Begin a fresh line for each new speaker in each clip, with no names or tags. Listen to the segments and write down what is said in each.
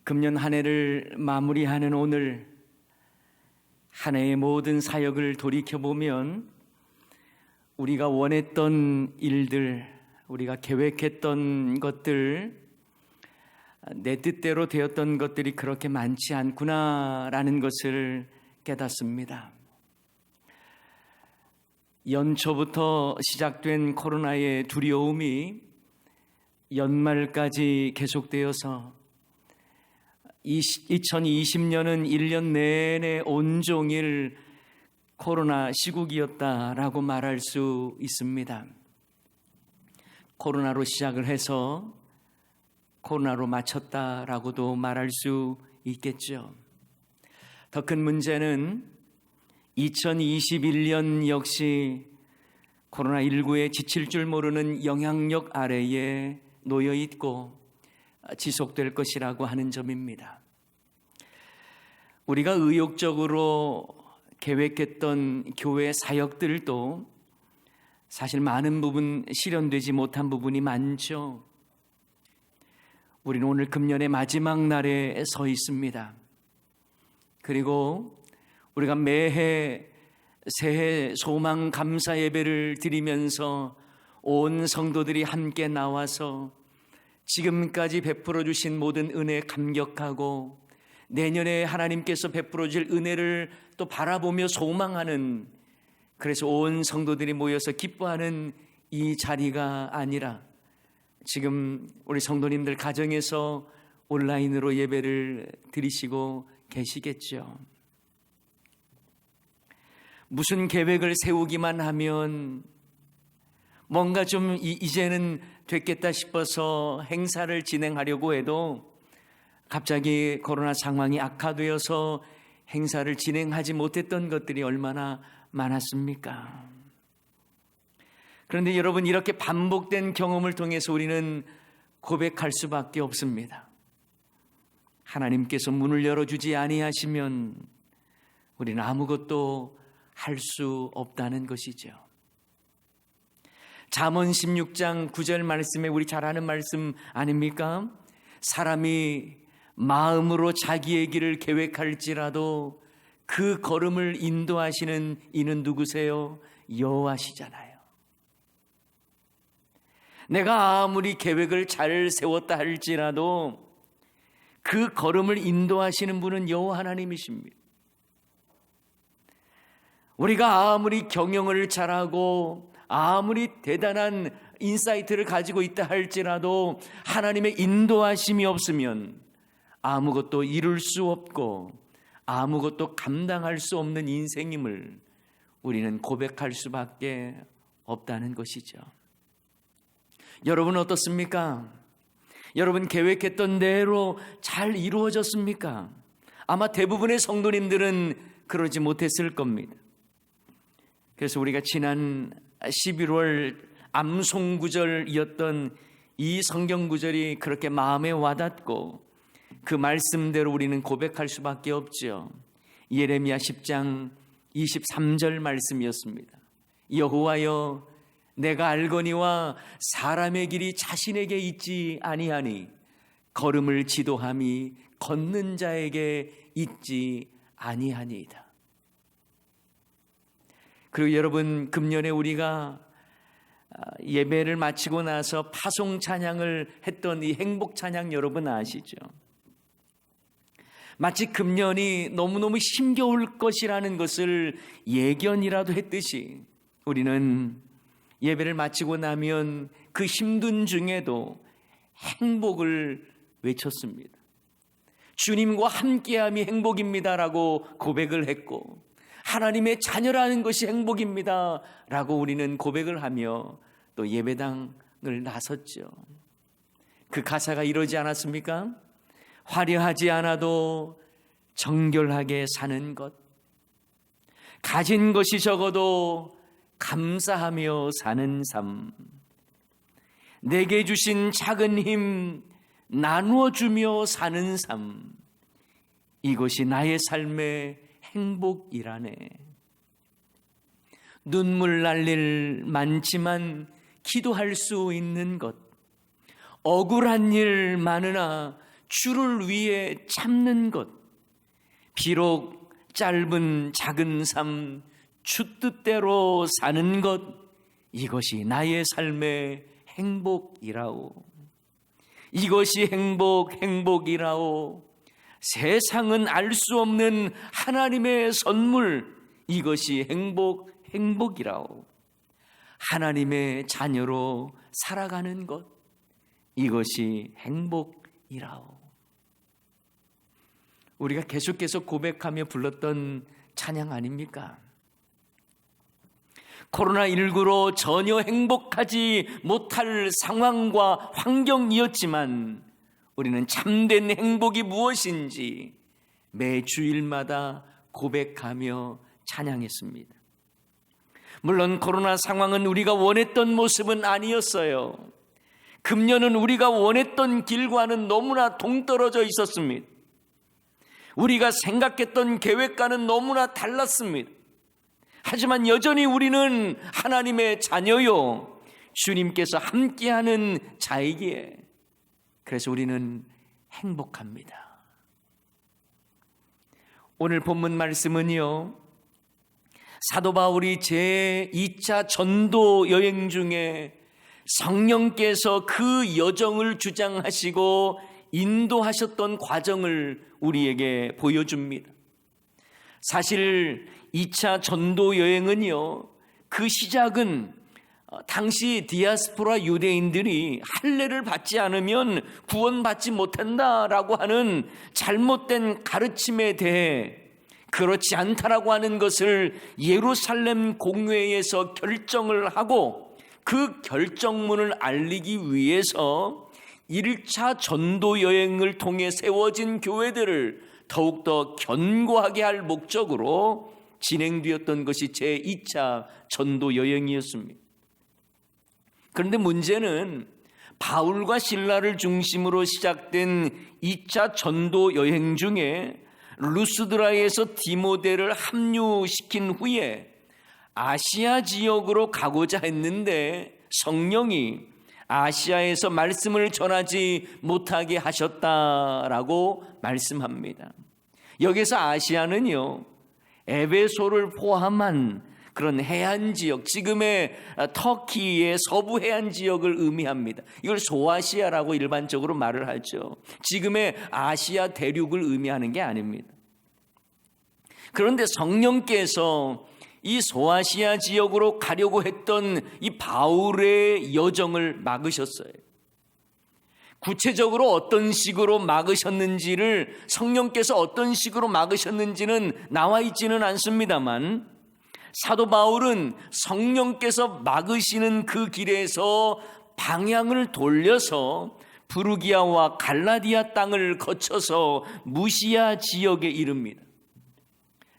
금년 한 해를 마무리하는 오늘, 한 해의 모든 사역을 돌이켜보면 우리가 원했던 일들, 우리가 계획했던 것들, 내 뜻대로 되었던 것들이 그렇게 많지 않구나라는 것을 깨닫습니다. 연초부터 시작된 코로나의 두려움이 연말까지 계속되어서 2020년은 1년 내내 온종일 코로나 시국이었다라고 말할 수 있습니다. 코로나로 시작을 해서 코로나로 마쳤다라고도 말할 수 있겠죠. 더 큰 문제는 2021년 역시 코로나19에 지칠 줄 모르는 영향력 아래에 놓여 있고 지속될 것이라고 하는 점입니다. 우리가 의욕적으로 계획했던 교회 사역들도 사실 많은 부분 실현되지 못한 부분이 많죠. 우리는 오늘 금년의 마지막 날에 서 있습니다. 그리고 우리가 매해 새해 소망 감사 예배를 드리면서 온 성도들이 함께 나와서 지금까지 베풀어 주신 모든 은혜에 감격하고 내년에 하나님께서 베풀어 주실 은혜를 또 바라보며 소망하는, 그래서 온 성도들이 모여서 기뻐하는 이 자리가 아니라 지금 우리 성도님들 가정에서 온라인으로 예배를 드리시고 계시겠죠. 무슨 계획을 세우기만 하면 뭔가 좀 이제는 됐겠다 싶어서 행사를 진행하려고 해도 갑자기 코로나 상황이 악화되어서 행사를 진행하지 못했던 것들이 얼마나 많았습니까? 그런데 여러분, 이렇게 반복된 경험을 통해서 우리는 고백할 수밖에 없습니다. 하나님께서 문을 열어주지 아니하시면 우리는 아무것도 할 수 없다는 것이죠. 잠언 16장 9절 말씀에 우리 잘 아는 말씀 아닙니까? 사람이 마음으로 자기의 길을 계획할지라도 그 걸음을 인도하시는 이는 누구세요? 여호와시잖아요. 내가 아무리 계획을 잘 세웠다 할지라도 그 걸음을 인도하시는 분은 여호와 하나님이십니다. 우리가 아무리 경영을 잘하고 아무리 대단한 인사이트를 가지고 있다 할지라도 하나님의 인도하심이 없으면 아무것도 이룰 수 없고 아무것도 감당할 수 없는 인생임을 우리는 고백할 수밖에 없다는 것이죠. 여러분 어떻습니까? 여러분 계획했던 대로 잘 이루어졌습니까? 아마 대부분의 성도님들은 그러지 못했을 겁니다. 그래서 우리가 지난 11월 암송구절이었던 이 성경구절이 그렇게 마음에 와닿고 그 말씀대로 우리는 고백할 수밖에 없죠. 예레미야 10장 23절 말씀이었습니다. 여호와여, 내가 알거니와 사람의 길이 자신에게 있지 아니하니 걸음을 지도함이 걷는 자에게 있지 아니하니이다. 그리고 여러분, 금년에 우리가 예배를 마치고 나서 파송 찬양을 했던 이 행복 찬양 여러분 아시죠? 마치 금년이 너무너무 힘겨울 것이라는 것을 예견이라도 했듯이 우리는 예배를 마치고 나면 그 힘든 중에도 행복을 외쳤습니다. 주님과 함께함이 행복입니다라고 고백을 했고, 하나님의 자녀라는 것이 행복입니다 라고 우리는 고백을 하며 또 예배당을 나섰죠. 그 가사가 이러지 않았습니까? 화려하지 않아도 정결하게 사는 것, 가진 것이 적어도 감사하며 사는 삶, 내게 주신 작은 힘 나누어 주며 사는 삶, 이것이 나의 삶의 행복이라네. 눈물 날 일 많지만 기도할 수 있는 것, 억울한 일 많으나 주를 위해 참는 것, 비록 짧은 작은 삶, 주 뜻대로 사는 것, 이것이 나의 삶의 행복이라오. 이것이 행복이라오. 세상은 알 수 없는 하나님의 선물, 이것이 행복이라오. 하나님의 자녀로 살아가는 것, 이것이 행복이라오. 우리가 계속해서 고백하며 불렀던 찬양 아닙니까? 코로나19로 전혀 행복하지 못할 상황과 환경이었지만 우리는 참된 행복이 무엇인지 매 주일마다 고백하며 찬양했습니다. 물론 코로나 상황은 우리가 원했던 모습은 아니었어요. 금년은 우리가 원했던 길과는 너무나 동떨어져 있었습니다. 우리가 생각했던 계획과는 너무나 달랐습니다. 하지만 여전히 우리는 하나님의 자녀요, 주님께서 함께하는 자이기에 그래서 우리는 행복합니다. 오늘 본문 말씀은요, 사도 바울이 제2차 전도 여행 중에 성령께서 그 여정을 주장하시고 인도하셨던 과정을 우리에게 보여줍니다. 사실 2차 전도 여행은요, 그 시작은 당시 디아스포라 유대인들이 할례를 받지 않으면 구원받지 못한다라고 하는 잘못된 가르침에 대해 그렇지 않다라고 하는 것을 예루살렘 공회에서 결정을 하고 그 결정문을 알리기 위해서 1차 전도 여행을 통해 세워진 교회들을 더욱더 견고하게 할 목적으로 진행되었던 것이 제2차 전도 여행이었습니다. 그런데 문제는 바울과 실라를 중심으로 시작된 2차 전도 여행 중에 루스드라에서 디모데를 합류시킨 후에 아시아 지역으로 가고자 했는데 성령이 아시아에서 말씀을 전하지 못하게 하셨다라고 말씀합니다. 여기서 아시아는요, 에베소를 포함한 그런 해안 지역, 지금의 터키의 서부 해안 지역을 의미합니다. 이걸 소아시아라고 일반적으로 말을 하죠. 지금의 아시아 대륙을 의미하는 게 아닙니다. 그런데 성령께서 이 소아시아 지역으로 가려고 했던 이 바울의 여정을 막으셨어요. 구체적으로 어떤 식으로 막으셨는지를, 성령께서 어떤 식으로 막으셨는지는 나와 있지는 않습니다만 사도 바울은 성령께서 막으시는 그 길에서 방향을 돌려서 부르기아와 갈라디아 땅을 거쳐서 무시아 지역에 이릅니다.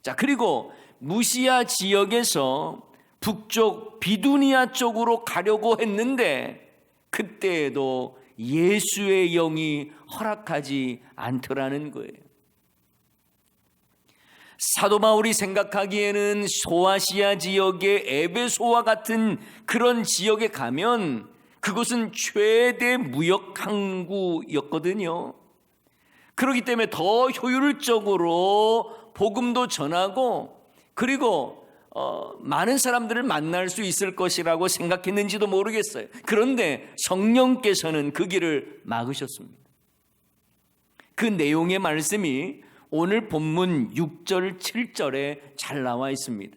자, 그리고 무시아 지역에서 북쪽 비두니아 쪽으로 가려고 했는데 그때에도 예수의 영이 허락하지 않더라는 거예요. 사도 바울이 생각하기에는 소아시아 지역의 에베소와 같은 그런 지역에 가면 그곳은 최대 무역 항구였거든요. 그렇기 때문에 더 효율적으로 복음도 전하고 그리고 많은 사람들을 만날 수 있을 것이라고 생각했는지도 모르겠어요. 그런데 성령께서는 그 길을 막으셨습니다. 그 내용의 말씀이 오늘 본문 6절, 7절에 잘 나와 있습니다.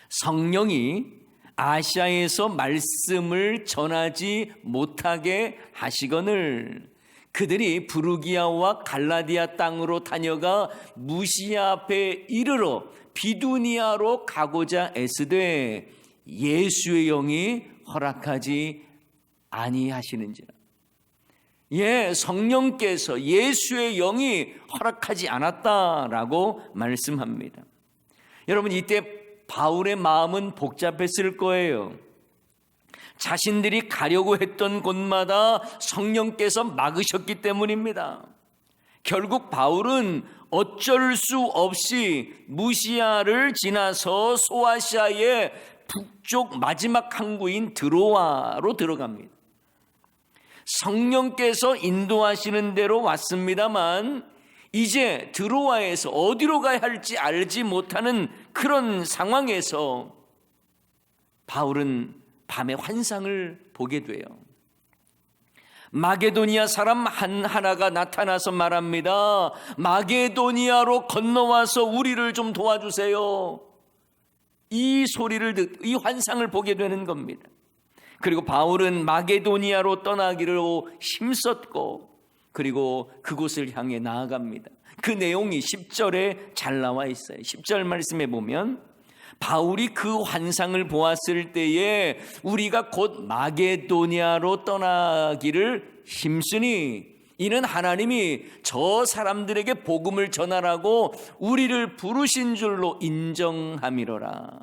성령이 아시아에서 말씀을 전하지 못하게 하시거늘 그들이 부르기아와 갈라디아 땅으로 다녀가 무시아 앞에 이르러 비두니아로 가고자 애쓰되 예수의 영이 허락하지 아니하시는지라. 성령께서 예수의 영이 허락하지 않았다라고 말씀합니다. 여러분, 이때 바울의 마음은 복잡했을 거예요. 자신들이 가려고 했던 곳마다 성령께서 막으셨기 때문입니다. 결국 바울은 어쩔 수 없이 무시아를 지나서 소아시아의 북쪽 마지막 항구인 드로아로 들어갑니다. 성령께서 인도하시는 대로 왔습니다만 이제 드로아에서 어디로 가야 할지 알지 못하는 그런 상황에서 바울은 밤에 환상을 보게 돼요. 마게도니아 사람 하나가 나타나서 말합니다. 마게도니아로 건너와서 우리를 좀 도와주세요. 이 환상을 보게 되는 겁니다. 그리고 바울은 마게도니아로 떠나기를 힘썼고 그리고 그곳을 향해 나아갑니다. 그 내용이 10절에 잘 나와 있어요. 10절 말씀에 보면 바울이 그 환상을 보았을 때에 우리가 곧 마게도니아로 떠나기를 힘쓰니 이는 하나님이 저 사람들에게 복음을 전하라고 우리를 부르신 줄로 인정함이로라.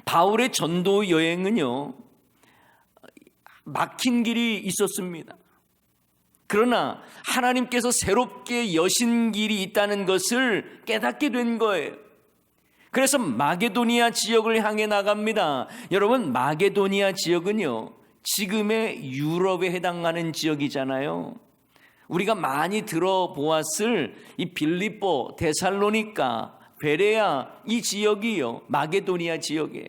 바울의 전도 여행은요, 막힌 길이 있었습니다. 그러나 하나님께서 새롭게 여신 길이 있다는 것을 깨닫게 된 거예요. 그래서 마게도니아 지역을 향해 나갑니다. 여러분, 마게도니아 지역은요, 지금의 유럽에 해당하는 지역이잖아요. 우리가 많이 들어보았을 이 빌립보, 데살로니가, 베레아 이 지역이요, 마게도니아 지역이에요.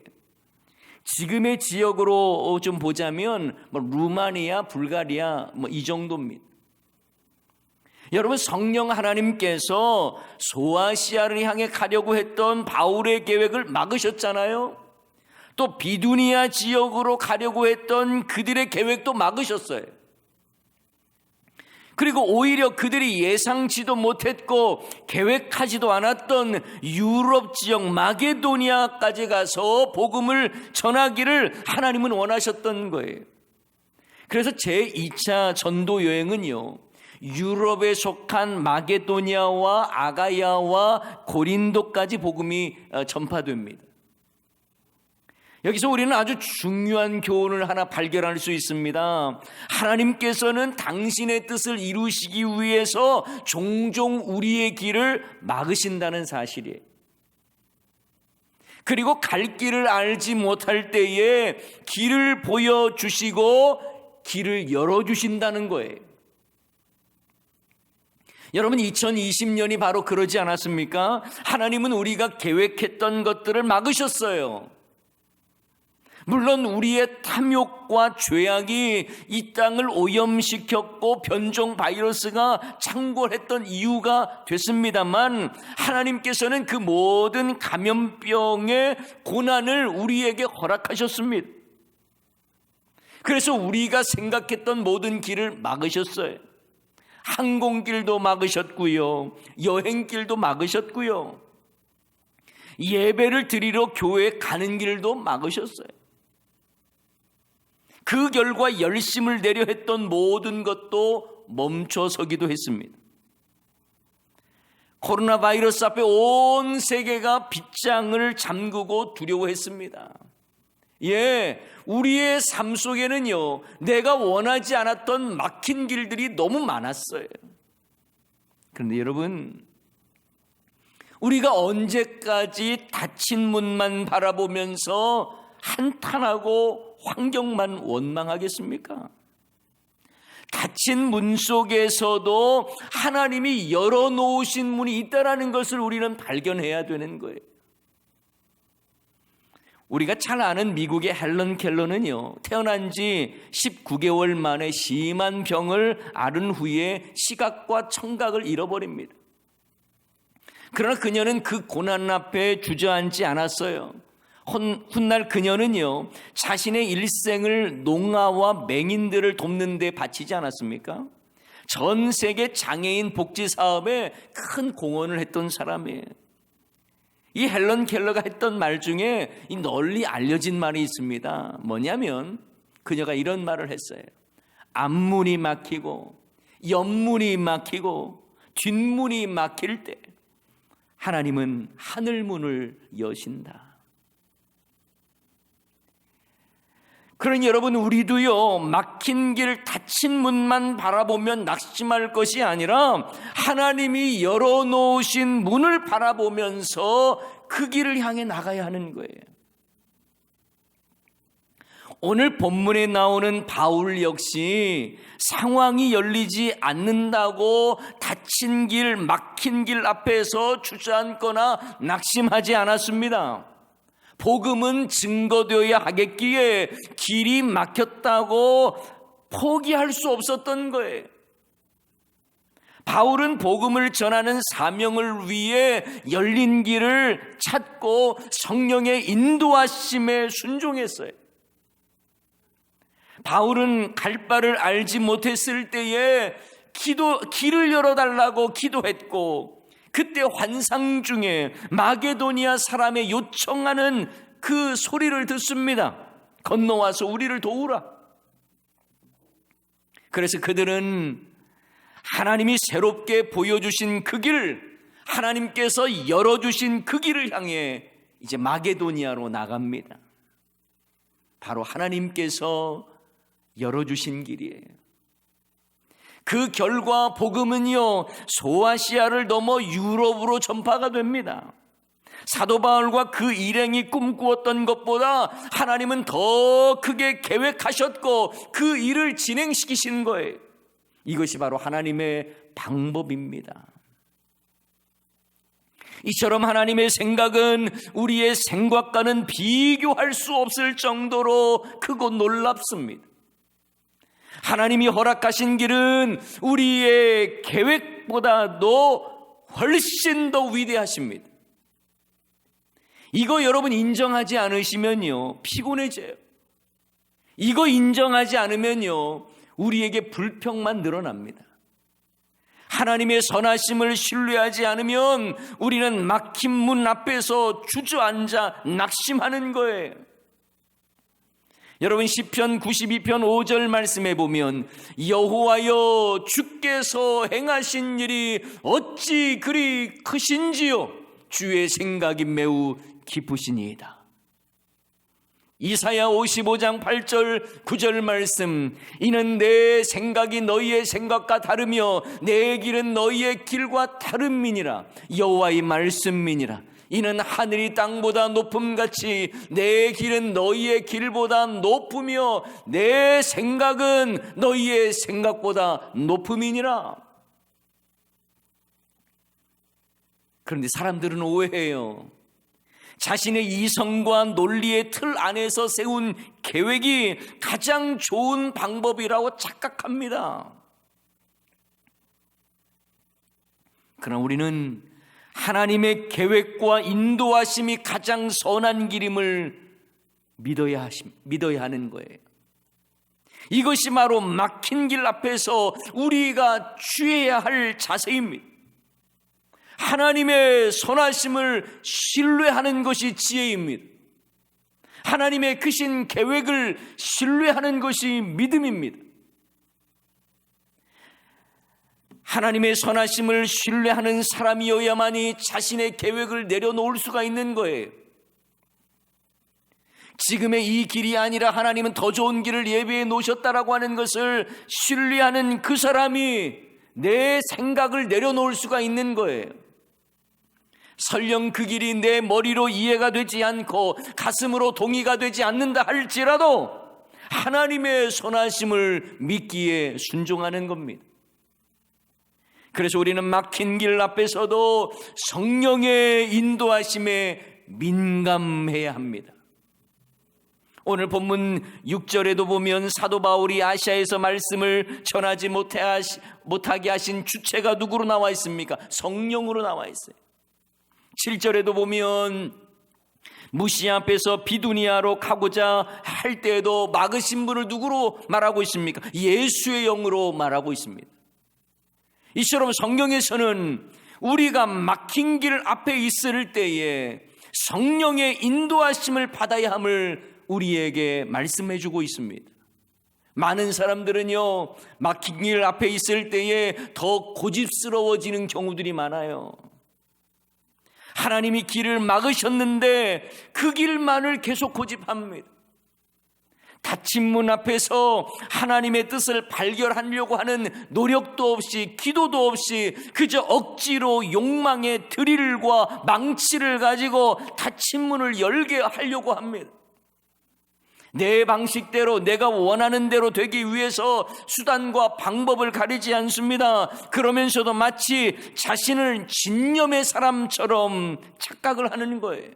지금의 지역으로 좀 보자면 루마니아, 불가리아 이 정도입니다. 여러분, 성령 하나님께서 소아시아를 향해 가려고 했던 바울의 계획을 막으셨잖아요. 또 비두니아 지역으로 가려고 했던 그들의 계획도 막으셨어요. 그리고 오히려 그들이 예상치도 못했고 계획하지도 않았던 유럽 지역 마게도니아까지 가서 복음을 전하기를 하나님은 원하셨던 거예요. 그래서 제2차 전도 여행은요, 유럽에 속한 마게도니아와 아가야와 고린도까지 복음이 전파됩니다. 여기서 우리는 아주 중요한 교훈을 하나 발견할 수 있습니다. 하나님께서는 당신의 뜻을 이루시기 위해서 종종 우리의 길을 막으신다는 사실이에요. 그리고 갈 길을 알지 못할 때에 길을 보여주시고 길을 열어주신다는 거예요. 여러분, 2020년이 바로 그러지 않았습니까? 하나님은 우리가 계획했던 것들을 막으셨어요. 물론 우리의 탐욕과 죄악이 이 땅을 오염시켰고 변종 바이러스가 창궐했던 이유가 됐습니다만 하나님께서는 그 모든 감염병의 고난을 우리에게 허락하셨습니다. 그래서 우리가 생각했던 모든 길을 막으셨어요. 항공길도 막으셨고요, 여행길도 막으셨고요, 예배를 드리러 교회에 가는 길도 막으셨어요. 그 결과 열심을 내려 했던 모든 것도 멈춰서기도 했습니다. 코로나 바이러스 앞에 온 세계가 빗장을 잠그고 두려워했습니다. 우리의 삶 속에는요, 내가 원하지 않았던 막힌 길들이 너무 많았어요. 그런데 여러분, 우리가 언제까지 닫힌 문만 바라보면서 한탄하고 환경만 원망하겠습니까? 닫힌 문 속에서도 하나님이 열어놓으신 문이 있다는 것을 우리는 발견해야 되는 거예요. 우리가 잘 아는 미국의 헬런 켈러는요, 태어난 지 19개월 만에 심한 병을 앓은 후에 시각과 청각을 잃어버립니다. 그러나 그녀는 그 고난 앞에 주저앉지 않았어요. 훗날 그녀는요, 자신의 일생을 농아와 맹인들을 돕는 데 바치지 않았습니까? 전 세계 장애인 복지 사업에 큰 공헌을 했던 사람이에요. 이 헬런 켈러가 했던 말 중에 이 널리 알려진 말이 있습니다. 뭐냐면 그녀가 이런 말을 했어요. 앞문이 막히고 옆문이 막히고 뒷문이 막힐 때 하나님은 하늘문을 여신다. 그러니 여러분, 우리도요, 막힌 길, 닫힌 문만 바라보면 낙심할 것이 아니라 하나님이 열어놓으신 문을 바라보면서 그 길을 향해 나가야 하는 거예요. 오늘 본문에 나오는 바울 역시 상황이 열리지 않는다고 닫힌 길, 막힌 길 앞에서 주저앉거나 낙심하지 않았습니다. 복음은 증거되어야 하겠기에 길이 막혔다고 포기할 수 없었던 거예요. 바울은 복음을 전하는 사명을 위해 열린 길을 찾고 성령의 인도하심에 순종했어요. 바울은 갈 바를 알지 못했을 때에 길을 열어달라고 기도했고, 그때 환상 중에 마게도니아 사람의 요청하는 그 소리를 듣습니다. 건너와서 우리를 도우라. 그래서 그들은 하나님이 새롭게 보여주신 그 길을, 하나님께서 열어주신 그 길을 향해 이제 마게도니아로 나갑니다. 바로 하나님께서 열어주신 길이에요. 그 결과 복음은요, 소아시아를 넘어 유럽으로 전파가 됩니다. 사도 바울과 그 일행이 꿈꾸었던 것보다 하나님은 더 크게 계획하셨고 그 일을 진행시키신 거예요. 이것이 바로 하나님의 방법입니다. 이처럼 하나님의 생각은 우리의 생각과는 비교할 수 없을 정도로 크고 놀랍습니다. 하나님이 허락하신 길은 우리의 계획보다도 훨씬 더 위대하십니다. 이거 여러분 인정하지 않으시면요, 피곤해져요. 이거 인정하지 않으면요, 우리에게 불평만 늘어납니다. 하나님의 선하심을 신뢰하지 않으면 우리는 막힌 문 앞에서 주저앉아 낙심하는 거예요. 여러분, 시편 92편 5절 말씀에 보면 여호와여, 주께서 행하신 일이 어찌 그리 크신지요, 주의 생각이 매우 깊으시니이다. 이사야 55장 8절 9절 말씀, 이는 내 생각이 너희의 생각과 다르며 내 길은 너희의 길과 다름이니라. 여호와의 말씀이니라. 이는 하늘이 땅보다 높음같이 내 길은 너희의 길보다 높으며 내 생각은 너희의 생각보다 높음이니라. 그런데 사람들은 오해해요. 자신의 이성과 논리의 틀 안에서 세운 계획이 가장 좋은 방법이라고 착각합니다. 그러나 우리는 하나님의 계획과 인도하심이 가장 선한 길임을 믿어야 하는 거예요. 이것이 바로 막힌 길 앞에서 우리가 취해야 할 자세입니다. 하나님의 선하심을 신뢰하는 것이 지혜입니다. 하나님의 크신 계획을 신뢰하는 것이 믿음입니다. 하나님의 선하심을 신뢰하는 사람이어야만이 자신의 계획을 내려놓을 수가 있는 거예요. 지금의 이 길이 아니라 하나님은 더 좋은 길을 예비해 놓으셨다라고 하는 것을 신뢰하는 그 사람이 내 생각을 내려놓을 수가 있는 거예요. 설령 그 길이 내 머리로 이해가 되지 않고 가슴으로 동의가 되지 않는다 할지라도 하나님의 선하심을 믿기에 순종하는 겁니다. 그래서 우리는 막힌 길 앞에서도 성령의 인도하심에 민감해야 합니다. 오늘 본문 6절에도 보면 사도 바울이 아시아에서 말씀을 전하지 못하게 하신 주체가 누구로 나와 있습니까? 성령으로 나와 있어요. 7절에도 보면 무시아 앞에서 비두니아로 가고자 할 때에도 막으신 분을 누구로 말하고 있습니까? 예수의 영으로 말하고 있습니다. 이처럼 성경에서는 우리가 막힌 길 앞에 있을 때에 성령의 인도하심을 받아야 함을 우리에게 말씀해 주고 있습니다. 많은 사람들은요, 막힌 길 앞에 있을 때에 더 고집스러워지는 경우들이 많아요. 하나님이 길을 막으셨는데 그 길만을 계속 고집합니다. 닫힌 문 앞에서 하나님의 뜻을 발견하려고 하는 노력도 없이, 기도도 없이 그저 억지로 욕망의 드릴과 망치를 가지고 닫힌 문을 열게 하려고 합니다. 내 방식대로 내가 원하는 대로 되기 위해서 수단과 방법을 가리지 않습니다. 그러면서도 마치 자신을 진념의 사람처럼 착각을 하는 거예요.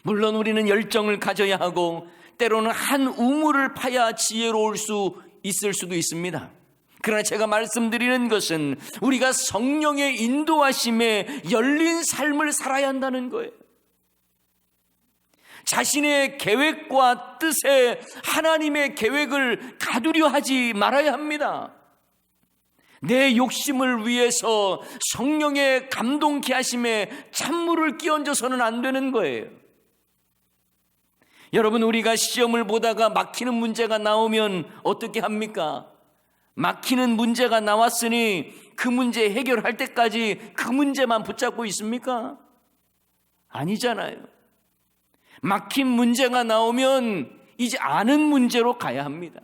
물론 우리는 열정을 가져야 하고 때로는 한 우물을 파야 지혜로울 수 있을 수도 있습니다. 그러나 제가 말씀드리는 것은 우리가 성령의 인도하심에 열린 삶을 살아야 한다는 거예요. 자신의 계획과 뜻에 하나님의 계획을 가두려 하지 말아야 합니다. 내 욕심을 위해서 성령의 감동케 하심에 찬물을 끼얹어서는 안 되는 거예요. 여러분, 우리가 시험을 보다가 막히는 문제가 나오면 어떻게 합니까? 막히는 문제가 나왔으니 그 문제 해결할 때까지 그 문제만 붙잡고 있습니까? 아니잖아요. 막힌 문제가 나오면 이제 아는 문제로 가야 합니다.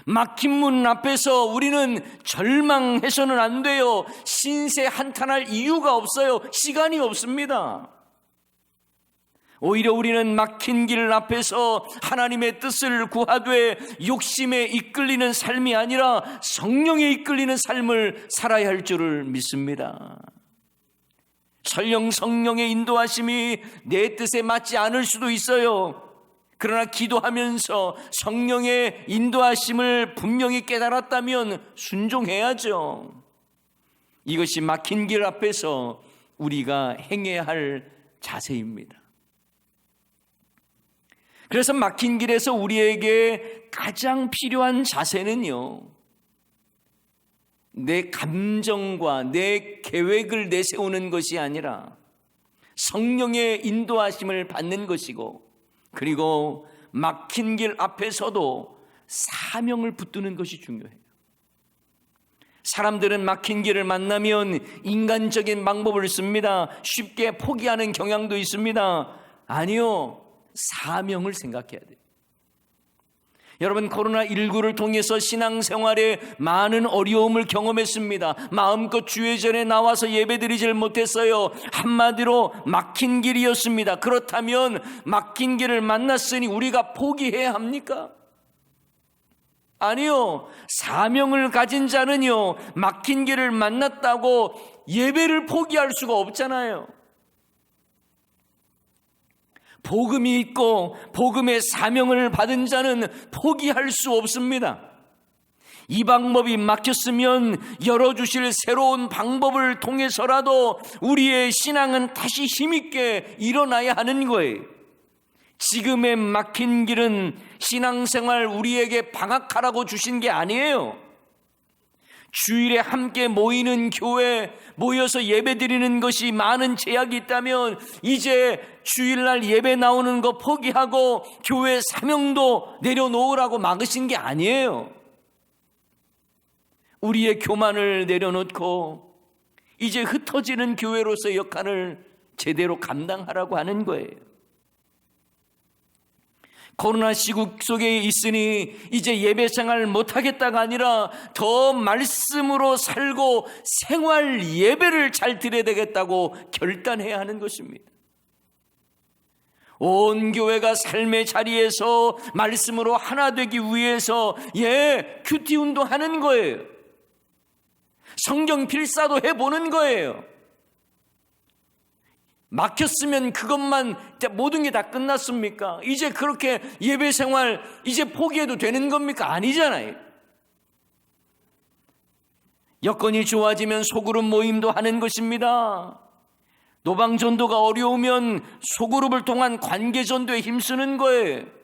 막힌 문 앞에서 우리는 절망해서는 안 돼요. 신세 한탄할 이유가 없어요. 시간이 없습니다. 오히려 우리는 막힌 길 앞에서 하나님의 뜻을 구하되 욕심에 이끌리는 삶이 아니라 성령에 이끌리는 삶을 살아야 할 줄을 믿습니다. 설령 성령의 인도하심이 내 뜻에 맞지 않을 수도 있어요. 그러나 기도하면서 성령의 인도하심을 분명히 깨달았다면 순종해야죠. 이것이 막힌 길 앞에서 우리가 행해야 할 자세입니다. 그래서 막힌 길에서 우리에게 가장 필요한 자세는요, 내 감정과 내 계획을 내세우는 것이 아니라 성령의 인도하심을 받는 것이고, 그리고 막힌 길 앞에서도 사명을 붙드는 것이 중요해요. 사람들은 막힌 길을 만나면 인간적인 방법을 씁니다. 쉽게 포기하는 경향도 있습니다. 아니요, 사명을 생각해야 돼요. 여러분, 코로나19를 통해서 신앙생활에 많은 어려움을 경험했습니다. 마음껏 주회전에 나와서 예배드리질 못했어요. 한마디로 막힌 길이었습니다. 그렇다면 막힌 길을 만났으니 우리가 포기해야 합니까? 아니요. 사명을 가진 자는요, 막힌 길을 만났다고 예배를 포기할 수가 없잖아요. 복음이 있고 복음의 사명을 받은 자는 포기할 수 없습니다. 이 방법이 막혔으면 열어주실 새로운 방법을 통해서라도 우리의 신앙은 다시 힘있게 일어나야 하는 거예요. 지금의 막힌 길은 신앙생활 우리에게 방학하라고 주신 게 아니에요. 주일에 함께 모이는 교회, 모여서 예배 드리는 것이 많은 제약이 있다면 이제 주일날 예배 나오는 거 포기하고 교회 사명도 내려놓으라고 막으신 게 아니에요. 우리의 교만을 내려놓고 이제 흩어지는 교회로서의 역할을 제대로 감당하라고 하는 거예요. 코로나 시국 속에 있으니 이제 예배 생활 못하겠다가 아니라 더 말씀으로 살고 생활 예배를 잘 드려야 되겠다고 결단해야 하는 것입니다. 온 교회가 삶의 자리에서 말씀으로 하나 되기 위해서 큐티 운동하는 거예요. 성경 필사도 해보는 거예요. 막혔으면 그것만 모든 게 다 끝났습니까? 이제 그렇게 예배 생활 이제 포기해도 되는 겁니까? 아니잖아요. 여건이 좋아지면 소그룹 모임도 하는 것입니다. 노방전도가 어려우면 소그룹을 통한 관계전도에 힘쓰는 거예요.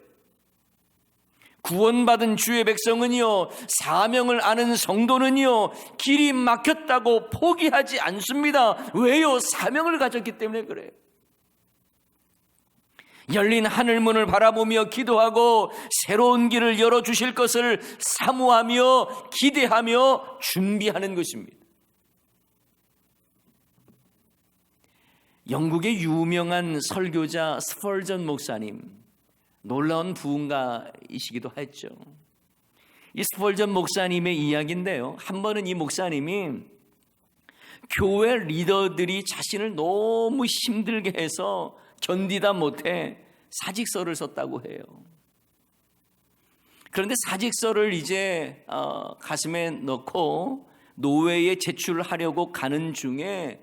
구원받은 주의 백성은요, 사명을 아는 성도는요, 길이 막혔다고 포기하지 않습니다. 왜요? 사명을 가졌기 때문에 그래요. 열린 하늘문을 바라보며 기도하고 새로운 길을 열어주실 것을 사모하며 기대하며 준비하는 것입니다. 영국의 유명한 설교자 스펄전 목사님, 놀라운 부흥가이시기도 했죠. 이 스펄전 목사님의 이야기인데요, 한 번은 이 목사님이 교회 리더들이 자신을 너무 힘들게 해서 견디다 못해 사직서를 썼다고 해요. 그런데 사직서를 이제 가슴에 넣고 노회에 제출하려고 가는 중에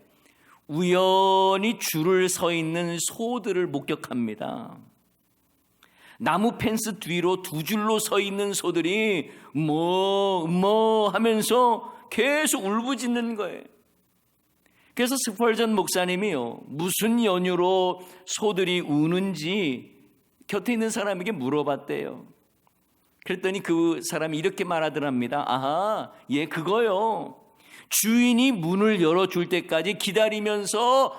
우연히 줄을 서 있는 소들을 목격합니다. 나무 펜스 뒤로 두 줄로 서 있는 소들이 뭐 하면서 계속 울부짖는 거예요. 그래서 스펄전 목사님이요, 무슨 연유로 소들이 우는지 곁에 있는 사람에게 물어봤대요. 그랬더니 그 사람이 이렇게 말하더랍니다. 아하, 예, 그거요, 주인이 문을 열어줄 때까지 기다리면서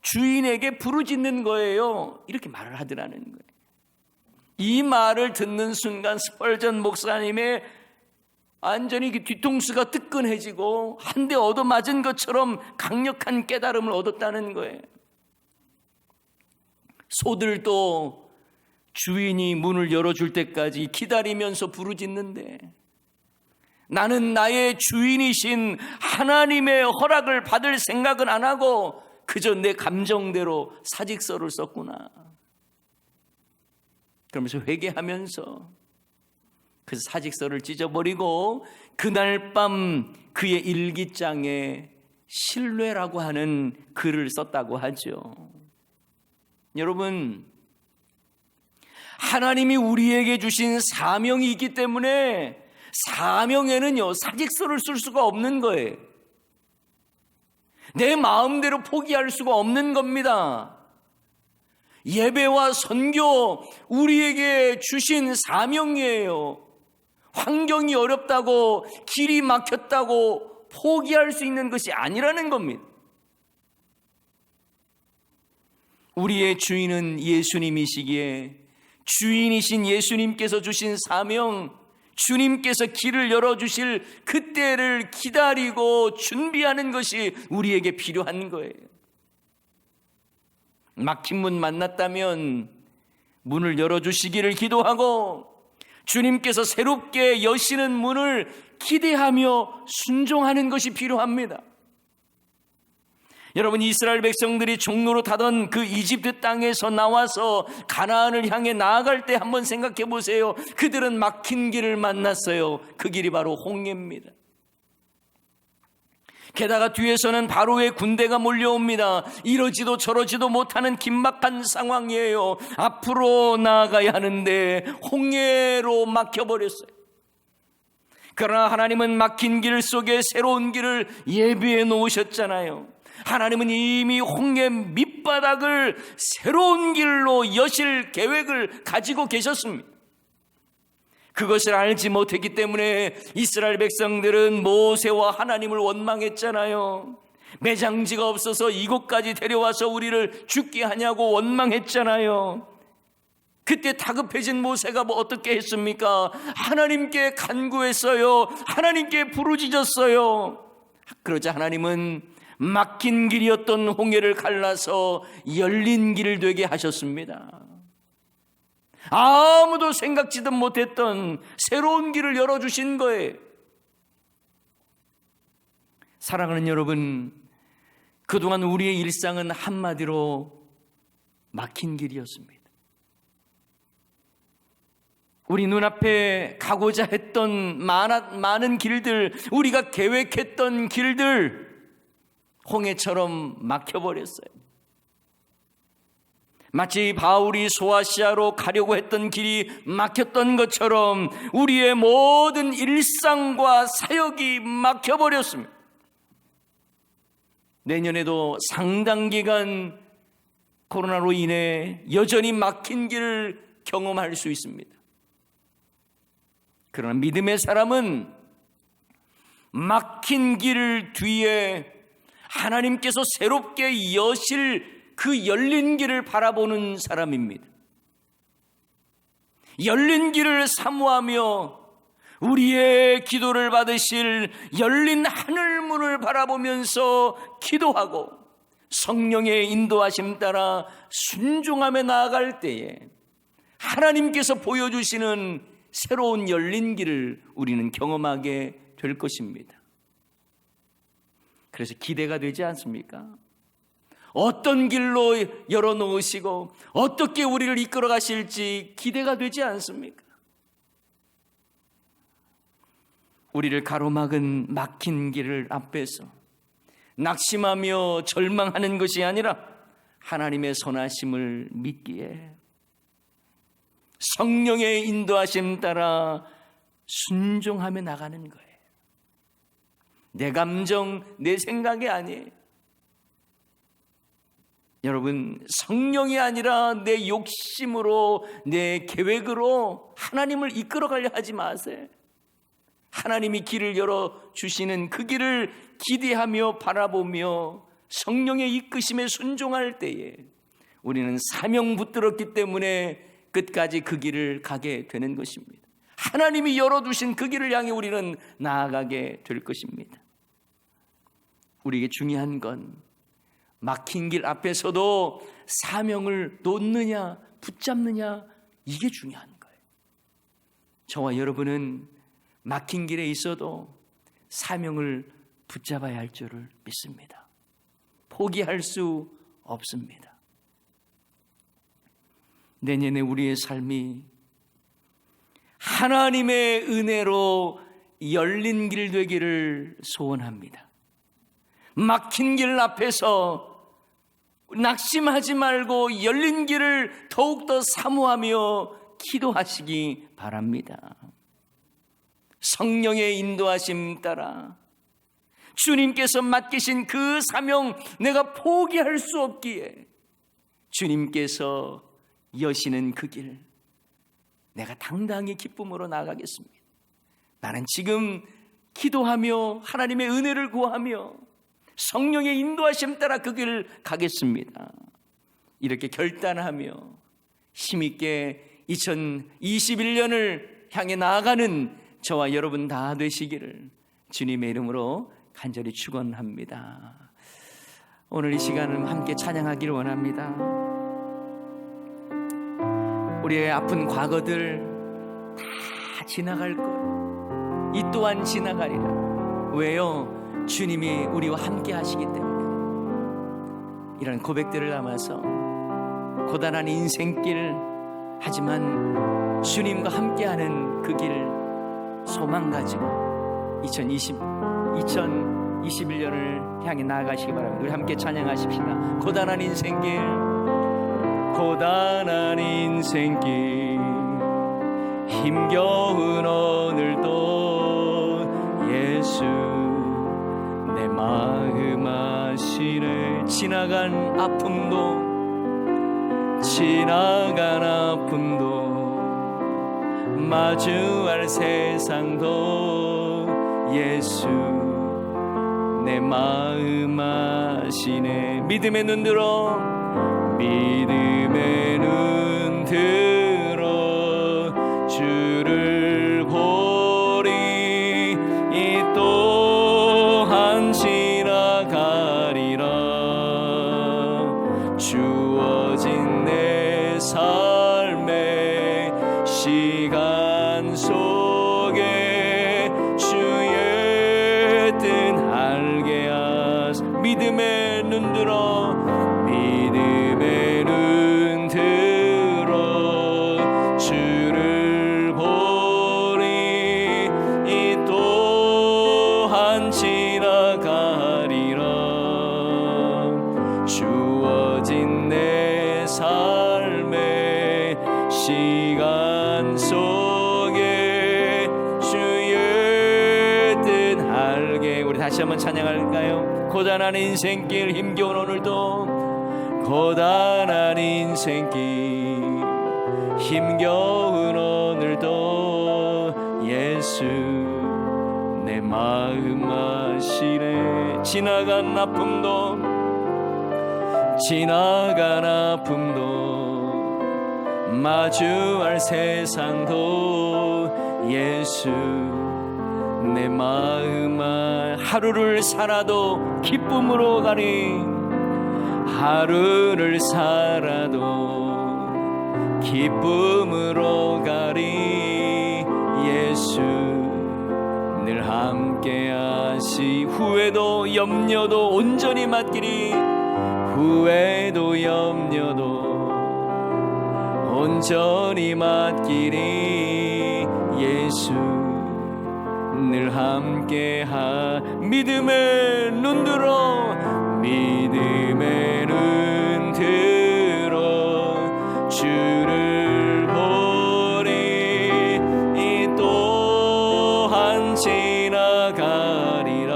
주인에게 부르짖는 거예요. 이렇게 말을 하더라는 거예요. 이 말을 듣는 순간 스펄전 목사님의 완전히 뒤통수가 뜨끈해지고 한 대 얻어맞은 것처럼 강력한 깨달음을 얻었다는 거예요. 소들도 주인이 문을 열어줄 때까지 기다리면서 부르짖는데 나는 나의 주인이신 하나님의 허락을 받을 생각은 안 하고 그저 내 감정대로 사직서를 썼구나. 그러면서 회개하면서 그 사직서를 찢어버리고 그날 밤 그의 일기장에 신뢰라고 하는 글을 썼다고 하죠. 여러분, 하나님이 우리에게 주신 사명이 있기 때문에 사명에는요, 사직서를 쓸 수가 없는 거예요. 내 마음대로 포기할 수가 없는 겁니다. 예배와 선교, 우리에게 주신 사명이에요. 환경이 어렵다고, 길이 막혔다고 포기할 수 있는 것이 아니라는 겁니다. 우리의 주인은 예수님이시기에 주인이신 예수님께서 주신 사명, 주님께서 길을 열어주실 그때를 기다리고 준비하는 것이 우리에게 필요한 거예요. 막힌 문 만났다면 문을 열어주시기를 기도하고 주님께서 새롭게 여시는 문을 기대하며 순종하는 것이 필요합니다. 여러분, 이스라엘 백성들이 종로로 타던 그 이집트 땅에서 나와서 가나안을 향해 나아갈 때 한번 생각해 보세요. 그들은 막힌 길을 만났어요. 그 길이 바로 홍해입니다. 게다가 뒤에서는 바로의 군대가 몰려옵니다. 이러지도 저러지도 못하는 긴박한 상황이에요. 앞으로 나아가야 하는데 홍해로 막혀버렸어요. 그러나 하나님은 막힌 길 속에 새로운 길을 예비해 놓으셨잖아요. 하나님은 이미 홍해 밑바닥을 새로운 길로 여실 계획을 가지고 계셨습니다. 그것을 알지 못했기 때문에 이스라엘 백성들은 모세와 하나님을 원망했잖아요. 매장지가 없어서 이곳까지 데려와서 우리를 죽게 하냐고 원망했잖아요. 그때 다급해진 모세가 어떻게 했습니까? 하나님께 간구했어요. 하나님께 부르짖었어요. 그러자 하나님은 막힌 길이었던 홍해를 갈라서 열린 길을 되게 하셨습니다. 아무도 생각지도 못했던 새로운 길을 열어주신 거예요. 사랑하는 여러분, 그동안 우리의 일상은 한마디로 막힌 길이었습니다. 우리 눈앞에 가고자 했던 많은 길들, 우리가 계획했던 길들, 홍해처럼 막혀버렸어요. 마치 바울이 소아시아로 가려고 했던 길이 막혔던 것처럼 우리의 모든 일상과 사역이 막혀버렸습니다. 내년에도 상당 기간 코로나로 인해 여전히 막힌 길을 경험할 수 있습니다. 그러나 믿음의 사람은 막힌 길 뒤에 하나님께서 새롭게 여실 그 열린 길을 바라보는 사람입니다. 열린 길을 사모하며 우리의 기도를 받으실 열린 하늘문을 바라보면서 기도하고 성령의 인도하심 따라 순종하며 나아갈 때에 하나님께서 보여주시는 새로운 열린 길을 우리는 경험하게 될 것입니다. 그래서 기대가 되지 않습니까? 어떤 길로 열어놓으시고 어떻게 우리를 이끌어 가실지 기대가 되지 않습니까? 우리를 가로막은 막힌 길을 앞에서 낙심하며 절망하는 것이 아니라 하나님의 선하심을 믿기에 성령의 인도하심 따라 순종하며 나가는 거예요. 내 감정, 내 생각이 아니에요. 여러분, 성령이 아니라 내 욕심으로, 내 계획으로 하나님을 이끌어가려 하지 마세요. 하나님이 길을 열어주시는 그 길을 기대하며 바라보며 성령의 이끄심에 순종할 때에 우리는 사명 붙들었기 때문에 끝까지 그 길을 가게 되는 것입니다. 하나님이 열어두신 그 길을 향해 우리는 나아가게 될 것입니다. 우리에게 중요한 건 막힌 길 앞에서도 사명을 놓느냐 붙잡느냐, 이게 중요한 거예요. 저와 여러분은 막힌 길에 있어도 사명을 붙잡아야 할 줄을 믿습니다. 포기할 수 없습니다. 내년에 우리의 삶이 하나님의 은혜로 열린 길 되기를 소원합니다. 막힌 길 앞에서 낙심하지 말고 열린 길을 더욱더 사모하며 기도하시기 바랍니다. 성령의 인도하심 따라 주님께서 맡기신 그 사명, 내가 포기할 수 없기에 주님께서 여시는 그 길, 내가 당당히 기쁨으로 나아가겠습니다. 나는 지금 기도하며 하나님의 은혜를 구하며 성령의 인도하심 따라 그 길을 가겠습니다. 이렇게 결단하며 힘있게 2021년을 향해 나아가는 저와 여러분 다 되시기를 주님의 이름으로 간절히 축원합니다. 오늘 이 시간을 함께 찬양하기를 원합니다. 우리의 아픈 과거들 다 지나갈 거예요. 이 또한 지나가리라. 왜요? 주님이 우리와 함께 하시기 때문에. 이런 고백들을 담아서 고단한 인생길, 하지만 주님과 함께하는 그 길 소망 가지고 2021년을 향해 나아가시기 바랍니다. 우리 함께 찬양하십시다. 고단한 인생길, 고단한 인생길, 힘겨운 오늘도 예수 내 마음 아시네. 지나간 아픔도 마주할 세상도 예수 내 마음 아시네. 믿음의 눈 들어 주를 보리. 이 또한 지나가리라. 주어진 내 삶의 시간 속에 주의 뜻 알게 하사. 믿음의 눈 들어 주를 보리. 이 또한 지나가리라. 주어진 내 삶의 시간 속에 주의 뜻 알게. 우리 다시 한번 찬양할까요? 고단한 인생길, 힘겨운 오늘도, 고단한 인생길, 힘겨운 오늘도 예수 내 마음 아시네. 지나간 아픔도 마주할 세상도 예수 내 마음 하루를 살아도 기쁨으로 가리. 하루를 살아도 기쁨으로 가리. 예수 늘 함께 하시. 후회도 염려도 온전히 맡기리. 후회도 염려도 온전히 맡기리. 예수 늘 함께하. 믿음의 눈 들어, 믿음의 눈 들어 주를 보리. 이 또한 지나가리라.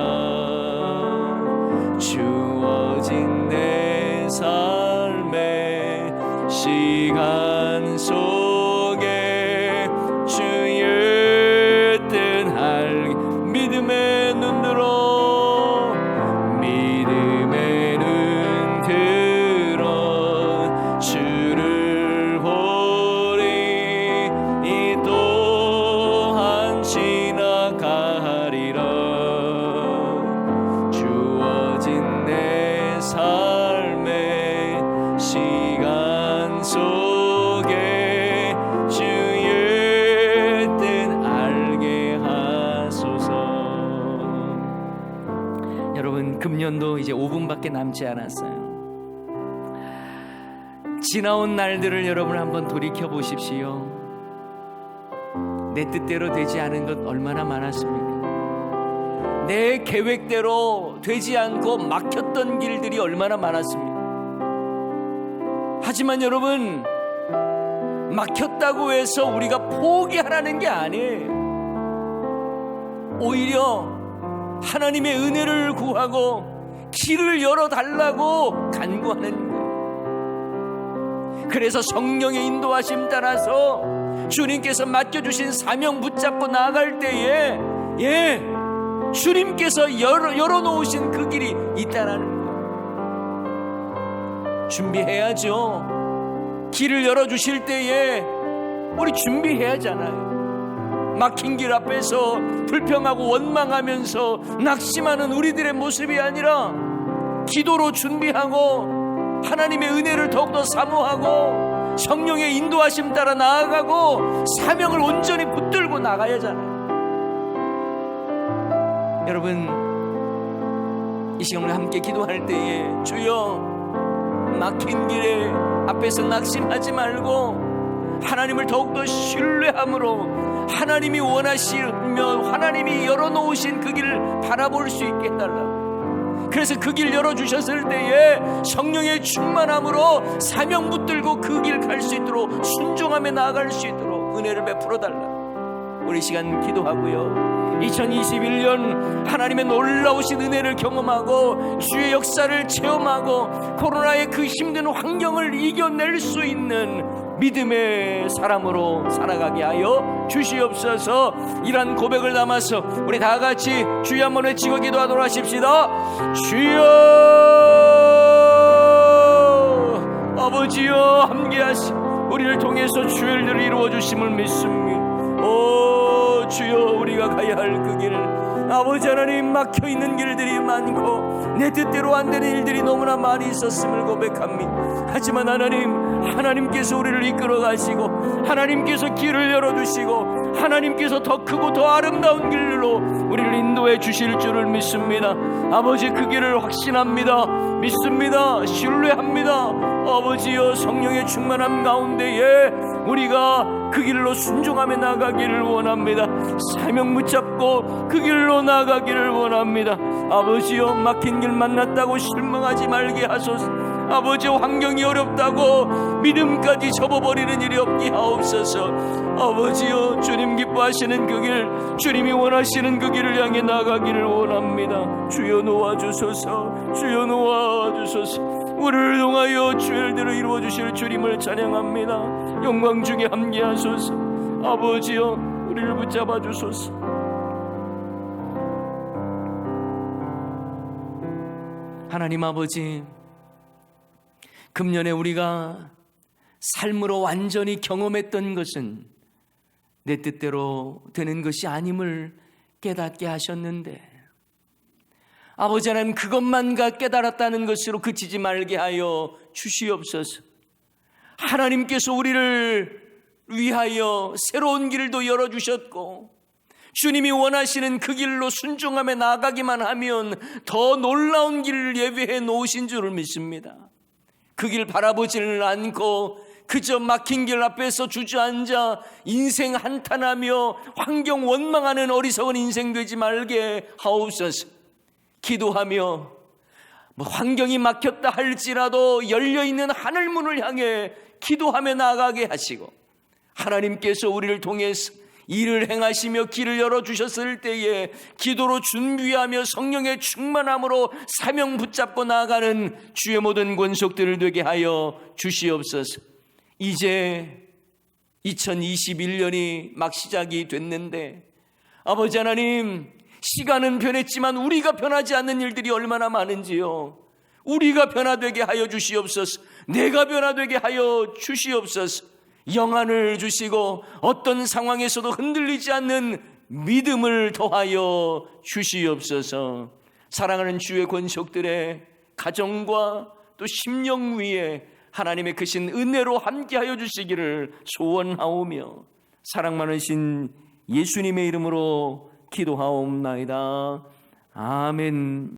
주어진 내 삶의 시간 속에 주의 뜻 알. 믿음의 눈 들어, 믿음의 눈 들어 주를 보리. 이 또한 지나가리라. 주어진 내 삶의 시간 속에 주의 뜻 알게 하소서. 여러분, 금년도 이제 5분밖에 남지 않았어요. 지나온 날들을 여러분 한번 돌이켜 보십시오. 내 뜻대로 되지 않은 것 얼마나 많았습니까? 내 계획대로 되지 않고 막혔던 길들이 얼마나 많았습니까? 하지만 여러분, 막혔다고 해서 우리가 포기하라는 게 아니에요. 오히려 하나님의 은혜를 구하고 길을 열어달라고 간구하는 거예요. 그래서 성령의 인도하심 따라서 주님께서 맡겨주신 사명 붙잡고 나아갈 때에 주님께서 열어놓으신 그 길이 있다라는 거예요. 준비해야죠. 길을 열어주실 때에 우리 준비해야잖아요. 막힌 길 앞에서 불평하고 원망하면서 낙심하는 우리들의 모습이 아니라 기도로 준비하고 하나님의 은혜를 더욱더 사모하고 성령의 인도하심 따라 나아가고 사명을 온전히 붙들고 나가야잖아요. 여러분, 이 시간을 함께 기도할 때에 주여, 막힌 길에 앞에서 낙심하지 말고 하나님을 더욱더 신뢰함으로 하나님이 원하시며 하나님이 열어놓으신 그 길을 바라볼 수 있게 해달라고. 그래서 그 길 열어주셨을 때에 성령의 충만함으로 사명 붙들고 그 길 갈 수 있도록 순종하며 나아갈 수 있도록 은혜를 베풀어 달라고. 우리 시간 기도하고요. 2021년 하나님의 놀라우신 은혜를 경험하고 주의 역사를 체험하고 코로나의 그 힘든 환경을 이겨낼 수 있는 믿음의 사람으로 살아가게 하여 주시옵소서. 이런 고백을 담아서 우리 다 같이 주여 한번 외치고 기도하도록 하십시다. 주여, 아버지여, 함께하시고 우리를 통해서 주의 일들을 이루어 주심을 믿습니다. 오 주여, 우리가 가야 할 그 길을 아버지 하나님, 막혀있는 길들이 많고 내 뜻대로 안 되는 일들이 너무나 많이 있었음을 고백합니다. 하지만 하나님께서 우리를 이끌어 가시고 하나님께서 길을 열어주시고 하나님께서 더 크고 더 아름다운 길로 우리를 인도해 주실 줄을 믿습니다. 아버지, 그 길을 확신합니다. 믿습니다. 신뢰합니다. 아버지여, 성령의 충만함 가운데에 우리가 그 길로 순종하며 나가기를 원합니다. 사명 붙잡고 그 길로 나가기를 원합니다. 아버지여, 막힌 길 만났다고 실망하지 말게 하소서. 아버지, 환경이 어렵다고 믿음까지 접어버리는 일이 없게 하옵소서. 아버지여, 주님 기뻐하시는 그 길, 주님이 원하시는 그 길을 향해 나가기를 원합니다. 주여 놓아주소서. 주여 놓아주소서. 우리를 통하여 주의 일들을 이루어 주실 주님을 찬양합니다. 영광 중에 함께하소서. 아버지여, 우리를 붙잡아 주소서. 하나님 아버지, 금년에 우리가 삶으로 완전히 경험했던 것은 내 뜻대로 되는 것이 아님을 깨닫게 하셨는데, 아버지 하나님, 그것만 깨달았다는 것으로 그치지 말게 하여 주시옵소서. 하나님께서 우리를 위하여 새로운 길도 열어주셨고 주님이 원하시는 그 길로 순종하며 나아가기만 하면 더 놀라운 길을 예비해 놓으신 줄을 믿습니다. 그 길 바라보지를 않고 그저 막힌 길 앞에서 주저앉아 인생 한탄하며 환경 원망하는 어리석은 인생 되지 말게 하옵소서. 기도하며 환경이 막혔다 할지라도 열려있는 하늘문을 향해 기도하며 나아가게 하시고, 하나님께서 우리를 통해서 일을 행하시며 길을 열어주셨을 때에 기도로 준비하며 성령의 충만함으로 사명 붙잡고 나아가는 주의 모든 권속들을 되게 하여 주시옵소서. 이제 2021년이 막 시작이 됐는데 아버지 하나님, 시간은 변했지만 우리가 변하지 않는 일들이 얼마나 많은지요. 우리가 변화되게 하여 주시옵소서. 내가 변화되게 하여 주시옵소서. 영안을 주시고 어떤 상황에서도 흔들리지 않는 믿음을 더하여 주시옵소서. 사랑하는 주의 권속들의 가정과 또 심령 위에 하나님의 크신 은혜로 함께하여 주시기를 소원하오며 사랑 많으신 예수님의 이름으로 기도하옵나이다. 아멘.